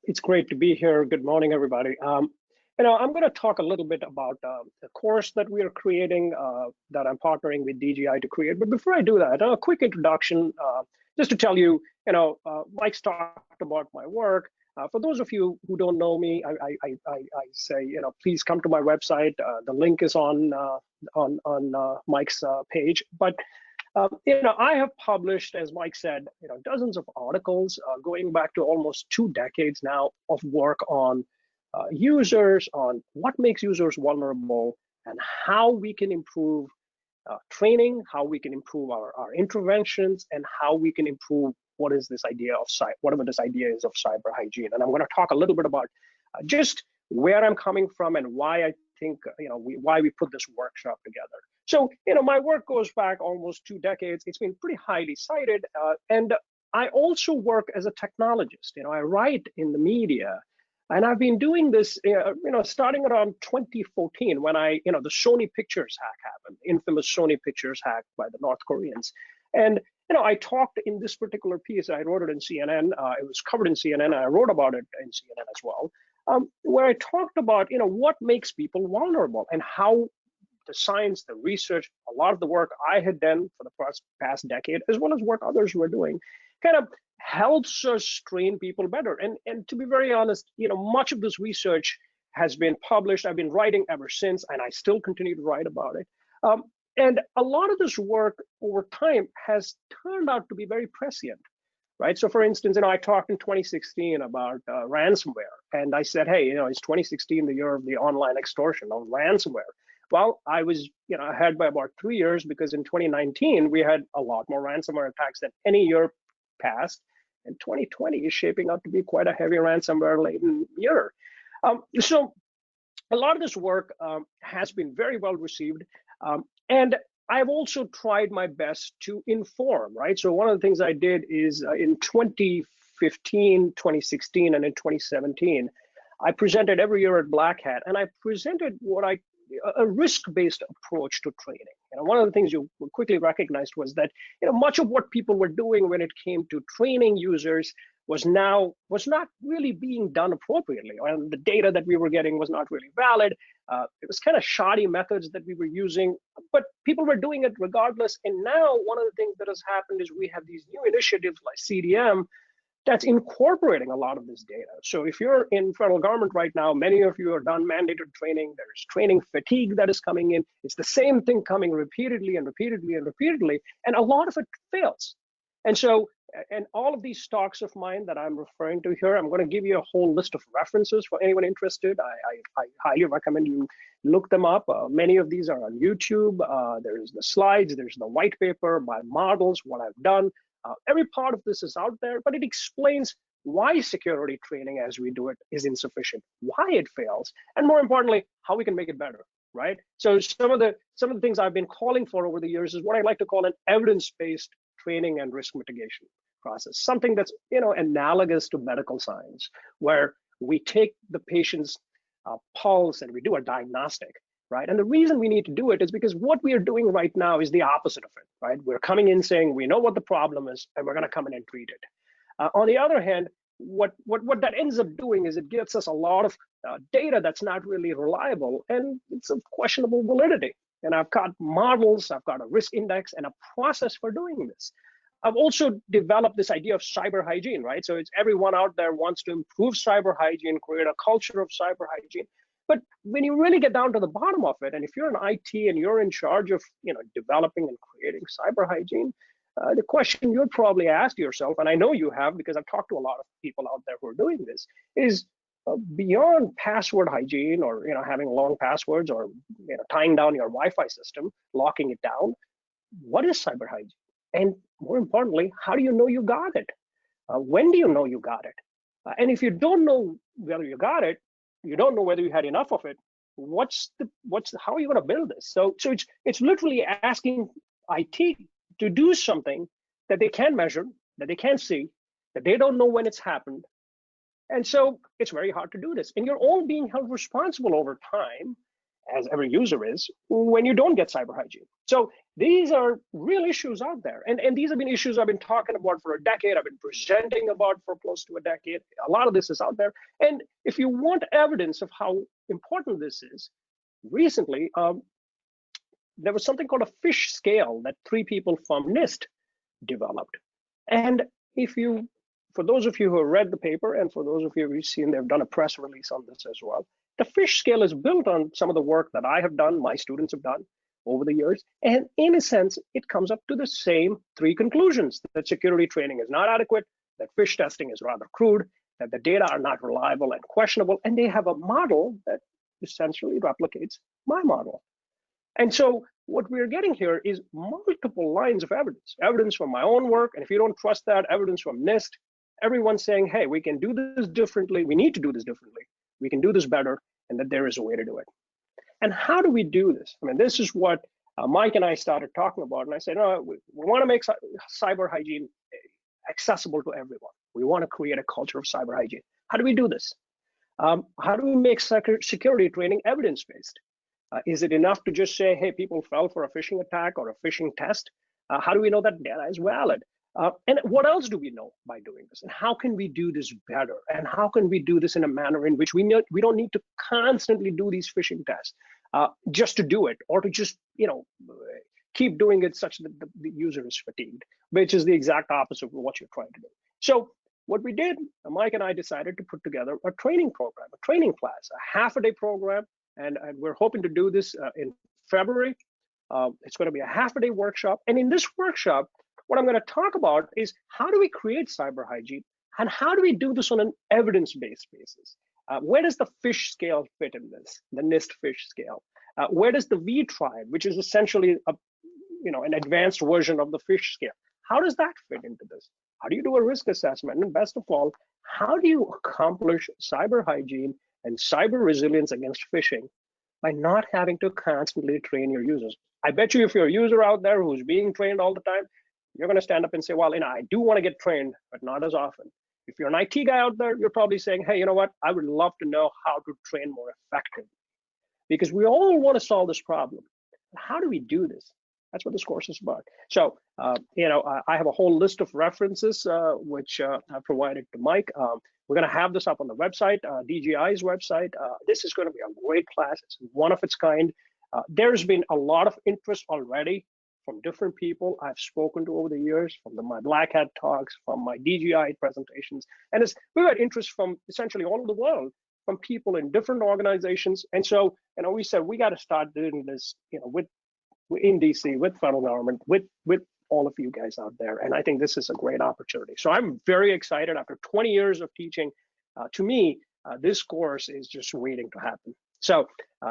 It's great to be here. Good morning, everybody. I'm going to talk a little bit about the course that we are creating, that I'm partnering with DGI to create. But before I do that, a quick introduction, just to tell you, Mike's talked about my work. For those of you who don't know me, I say, please come to my website. The link is on Mike's page. But I have published, as Mike said, dozens of articles going back to almost 2 decades now of work on users, on what makes users vulnerable, and how we can improve training, how we can improve our interventions, and how we can improve whatever this idea is of cyber hygiene. And I'm going to talk a little bit about just where I'm coming from and why I think why we put this workshop together. So, my work goes back almost 2 decades. It's been pretty highly cited. And I also work as a technologist. I write in the media. And I've been doing this, starting around 2014 when the Sony Pictures hack happened, infamous Sony Pictures hack by the North Koreans. And, I talked in this particular piece, I wrote it in CNN. It was covered in CNN. I wrote about it in CNN as well, where I talked about, what makes people vulnerable and how the science, the research, a lot of the work I had done for the past decade, as well as work others were doing, kind of helps us train people better. And to be very honest, much of this research has been published. I've been writing ever since, and I still continue to write about it. And a lot of this work over time has turned out to be very prescient, right? So for instance, I talked in 2016 about ransomware, and I said, hey, is 2016 the year of the online extortion of ransomware? Well, I was ahead by about 3 years, because in 2019 we had a lot more ransomware attacks than any year past, and 2020 is shaping up to be quite a heavy ransomware-laden year. So a lot of this work has been very well received, and I've also tried my best to inform, right? So one of the things I did is in 2015, 2016, and in 2017, I presented every year at Black Hat, and I presented a risk-based approach to training. One of the things you quickly recognized was that much of what people were doing when it came to training users was not really being done appropriately, and the data that we were getting was not really valid. It was kind of shoddy methods that we were using, but people were doing it regardless. And now one of the things that has happened is we have these new initiatives like CDM that's incorporating a lot of this data. So if you're in federal government right now, many of you are done mandated training. There's training fatigue that is coming in. It's the same thing coming repeatedly and repeatedly and repeatedly, and a lot of it fails. And so, and all of these talks of mine that I'm referring to here, I'm going to give you a whole list of references for anyone interested. I highly recommend you look them up. Many of these are on YouTube. There's the slides, there's the white paper, my models, what I've done. Every part of this is out there, but it explains why security training as we do it is insufficient, why it fails, and more importantly, how we can make it better, right? So some of the things I've been calling for over the years is what I like to call an evidence-based training and risk mitigation process, something that's analogous to medical science, where we take the patient's pulse and we do a diagnostic. Right? And the reason we need to do it is because what we are doing right now is the opposite of it, right? We're coming in saying we know what the problem is and we're going to come in and treat it. On the other hand, what that ends up doing is it gives us a lot of data that's not really reliable, and it's of questionable validity. And I've got models, I've got a risk index and a process for doing this. I've also developed this idea of cyber hygiene, right? So it's everyone out there wants to improve cyber hygiene, create a culture of cyber hygiene. But when you really get down to the bottom of it, and if you're in IT and you're in charge of developing and creating cyber hygiene, the question you've probably asked yourself, and I know you have because I've talked to a lot of people out there who are doing this, is beyond password hygiene or having long passwords or tying down your Wi-Fi system, locking it down, what is cyber hygiene? And more importantly, how do you know you got it? When do you know you got it? And if you don't know whether you got it, you don't know whether you had enough of it, how are you going to build this? So it's literally asking IT to do something that they can measure, that they can see, that they don't know when it's happened. And so it's very hard to do this. And you're all being held responsible over time. as every user is, when you don't get cyber hygiene. So these are real issues out there. And these have been issues I've been talking about for a decade. I've been presenting about for close to a decade. A lot of this is out there. And if you want evidence of how important this is, recently, there was something called a fish scale that 3 people from NIST developed. And for those of you who have read the paper, and for those of you who've seen, they've done a press release on this as well. The fish scale is built on some of the work that I have done, my students have done over the years. And in a sense, it comes up to the same 3 conclusions: that security training is not adequate, that fish testing is rather crude, that the data are not reliable and questionable, and they have a model that essentially replicates my model. And so what we're getting here is multiple lines of evidence from my own work. And if you don't trust that, evidence from NIST, everyone's saying, hey, we can do this differently. We need to do this differently. We can do this better, and that there is a way to do it. And how do we do this? I mean, this is what Mike and I started talking about. And I said, no, we want to make cyber hygiene accessible to everyone. We want to create a culture of cyber hygiene. How do we do this? How do we make security training evidence-based? Is it enough to just say, hey, people fell for a phishing attack or a phishing test? How do we know that data is valid? And what else do we know by doing this? And how can we do this better? And how can we do this in a manner in which we don't need to constantly do these phishing tests just to do it, or to just keep doing it such that the user is fatigued, which is the exact opposite of what you're trying to do. So what we did, Mike and I decided to put together a training program, a training class, a half-a-day program. And we're hoping to do this in February. It's going to be a half-a-day workshop. And in this workshop, what I'm going to talk about is how do we create cyber hygiene, and how do we do this on an evidence-based basis? Where does the fish scale fit in this, the NIST fish scale? Where does the V-tribe, which is essentially an advanced version of the fish scale, how does that fit into this? How do you do a risk assessment? And best of all, how do you accomplish cyber hygiene and cyber resilience against phishing by not having to constantly train your users? I bet you if you're a user out there who's being trained all the time, you're going to stand up and say, well, I do want to get trained, but not as often. If you're an IT guy out there, you're probably saying, hey, you know what? I would love to know how to train more effectively, because we all want to solve this problem. How do we do this? That's what this course is about. So, I have a whole list of references, which I provided to Mike. We're going to have this up on the website, DGI's website. This is going to be a great class. It's one of its kind. There's been a lot of interest already from different people I've spoken to over the years, from my Black Hat talks, from my DGI presentations. And we've had interest from essentially all over the world, from people in different organizations. And so, we said we got to start doing this, in DC, with federal government, with all of you guys out there. And I think this is a great opportunity. So I'm very excited. After 20 years of teaching, to me, this course is just waiting to happen. So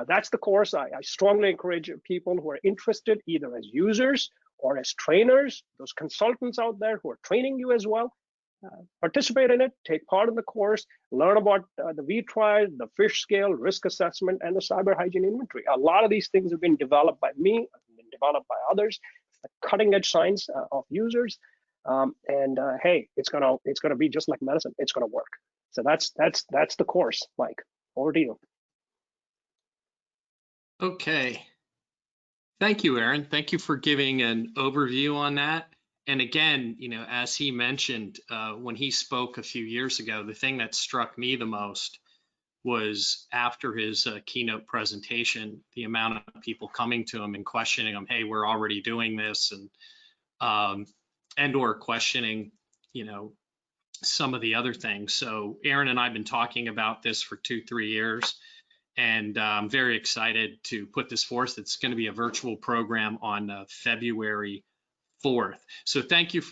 that's the course. I strongly encourage people who are interested, either as users or as trainers, those consultants out there who are training you as well, participate in it, take part in the course, learn about the V-tribe, the fish scale, risk assessment, and the cyber hygiene inventory. A lot of these things have been developed by me, have been developed by others. It's the cutting edge science of users. Hey, it's gonna be just like medicine. It's gonna work. So that's the course. Mike, over to you. Okay. Thank you, Arun. Thank you for giving an overview on that. And again, as he mentioned, when he spoke a few years ago, the thing that struck me the most was after his keynote presentation, the amount of people coming to him and questioning him, hey, we're already doing this, and or questioning, some of the other things. So Arun and I have been talking about this for 2-3 years, and I'm very excited to put this forth. It's going to be a virtual program on February 4th. So thank you for